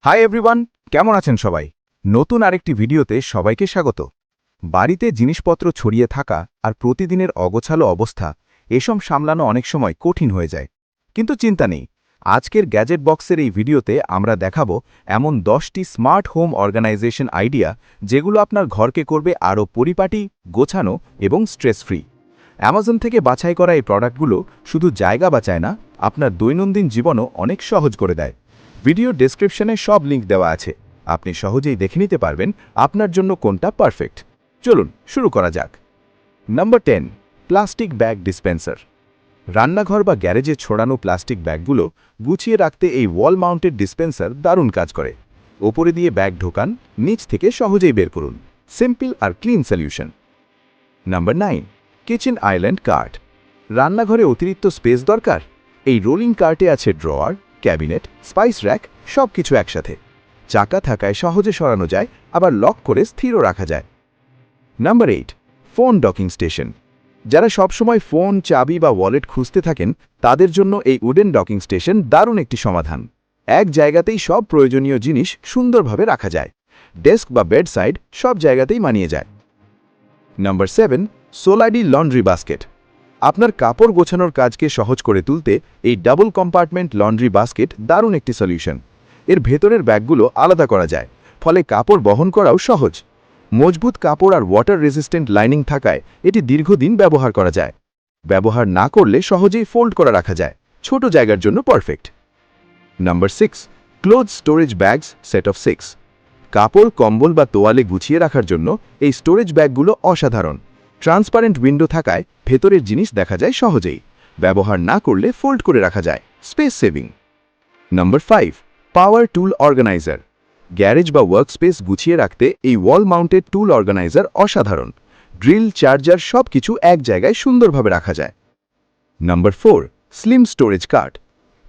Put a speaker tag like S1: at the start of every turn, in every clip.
S1: Hi everyone, কেমন আছেন সবাই? নতুন আরেকটি ভিডিওতে সবাইকে স্বাগত। বাড়িতে জিনিসপত্র ছড়িয়ে থাকা আর প্রতিদিনের অগোছালো অবস্থা এসব সামলানো অনেক সময় কঠিন হয়ে যায়। কিন্তু চিন্তা নেই, আজকের গ্যাজেট বক্সের এই ভিডিওতে আমরা দেখাবো এমন 10টি স্মার্ট হোম অর্গানাইজেশন আইডিয়া যেগুলো আপনার ঘরকে করবে আরও পরিপাটি, গোছানো এবং স্ট্রেস ফ্রি। অ্যামাজন থেকে বাছাই করা এই প্রোডাক্টগুলো শুধু জায়গা বাঁচায় না, আপনার দৈনন্দিন জীবনও অনেক সহজ করে দেয়। ভিডিও ডেসক্রিপশনে সব লিঙ্ক দেওয়া আছে, আপনি সহজেই দেখে নিতে পারবেন আপনার জন্য কোনটা পারফেক্ট। চলুন শুরু করা যাক। Number 10, plastic bag dispenser. রান্নাঘর বা গ্যারেজে ছড়ানো প্লাস্টিক ব্যাগগুলো গুছিয়ে রাখতে এই ওয়াল মাউন্টেড ডিসপেন্সার দারুণ কাজ করে। ওপরে দিয়ে ব্যাগ ঢোকান, নিচ থেকে সহজেই বের করুন। সিম্পল আর clean solution. Number 9, kitchen island cart. রান্নাঘরে অতিরিক্ত স্পেস দরকার? এই রোলিং কার্টে আছে ড্রয়ার, ক্যাবিনেট, স্পাইস র্যাক, সব কিছু একসাথে। চাকা থাকায় সহজে সরানো যায়, আবার লক করে স্থিরও রাখা যায়। Number 8, phone docking station. যারা সবসময় ফোন, চাবি বা ওয়ালেট খুঁজতে থাকেন তাদের জন্য এই উডেন ডকিং স্টেশন দারুণ একটি সমাধান। এক জায়গাতেই সব প্রয়োজনীয় জিনিস সুন্দরভাবে রাখা যায়। ডেস্ক বা বেড সাইড সব জায়গাতেই মানিয়ে যায়। নাম্বার 7, সোলাইডি লন্ড্রি বাস্কেট। আপনার কাপড় গোছানোর কাজকে সহজ করে তুলতে এই ডাবল কম্পার্টমেন্ট লন্ড্রি বাস্কেট দারুণ একটি সলিউশন। এর ভেতরের ব্যাগগুলো আলাদা করা যায়, ফলে কাপড় বহন করাও সহজ। মজবুত কাপড় আর ওয়াটার রেজিস্ট্যান্ট লাইনিং থাকায় এটি দীর্ঘদিন ব্যবহার করা যায়। ব্যবহার না করলে সহজেই ফোল্ড করা রাখা যায়, ছোট জায়গার জন্য perfect. Number 6, cloth storage bags set of 6। কাপড়, কম্বল বা তোয়ালে গুছিয়ে রাখার জন্য এই স্টোরেজ ব্যাগগুলো অসাধারণ। ট্রান্সপারেন্ট উইন্ডো থাকায় ভেতরের জিনিস দেখা যায় সহজেই। ব্যবহার না করলে ফোল্ড করে রাখা যায়, স্পেস সেভিং। নাম্বার 5, পাওয়ার টুল অর্গানাইজার। গ্যারেজ বা ওয়ার্কস্পেস গুছিয়ে রাখতে এই ওয়াল মাউন্টেড টুল অর্গানাইজার অসাধারণ। ড্রিল, চার্জার সব কিছু এক জায়গায় সুন্দরভাবে রাখা যায়। Number 4, slim storage cart.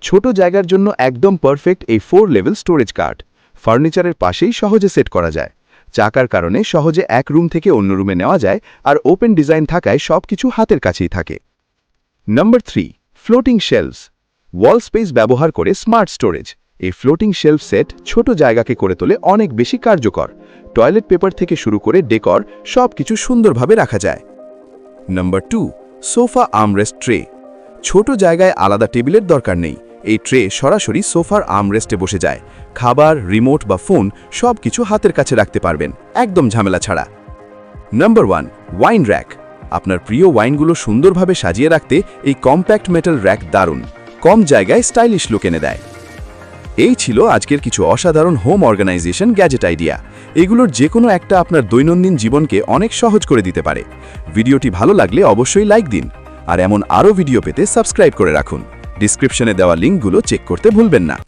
S1: ছোট জায়গার জন্য একদম পারফেক্ট এই 4 লেভেল স্টোরেজ কার্ট। ফার্নিচারের পাশেই সহজে সেট করা যায়। চাকার কারণে সহজে এক রুম থেকে অন্য রুমে নেওয়া যায়, আর ওপেন ডিজাইন থাকায় সবকিছু হাতের কাছেই থাকে। Number 3, floating shelves. Wall space ব্যবহার করে স্মার্ট স্টোরেজ। এই ফ্লোটিং শেলফ সেট ছোট জায়গাকে করে তোলে অনেক বেশি কার্যকর। টয়লেট পেপার থেকে শুরু করে ডেকর সবকিছু সুন্দরভাবে রাখা যায়। Number 2, sofa armrest tray. ছোট জায়গায় আলাদা টেবিলের দরকার নেই, এই ট্রে সরাসরি সোফার আর্মরেস্টে বসে যায়। খাবার, রিমোট বা ফোন সবকিছু হাতের কাছে রাখতে পারবেন, একদম ঝামেলা ছাড়া। Number 1, wine rack. আপনার প্রিয় ওয়াইনগুলো সুন্দরভাবে সাজিয়ে রাখতে এই কম্প্যাক্ট মেটাল র্যাক দারুণ, কম জায়গায় স্টাইলিশ লুক এনে দেয়। এই ছিল আজকের কিছু অসাধারণ হোম অর্গানাইজেশন গ্যাজেট আইডিয়া। এগুলোর যে কোনো একটা আপনার দৈনন্দিন জীবনকে অনেক সহজ করে দিতে পারে। ভিডিওটি ভালো লাগলে অবশ্যই লাইক দিন, আর এমন আরও ভিডিও পেতে সাবস্ক্রাইব করে রাখুন। ডিসক্রিপশনে দেওয়া লিঙ্কগুলো চেক করতে ভুলবেন না।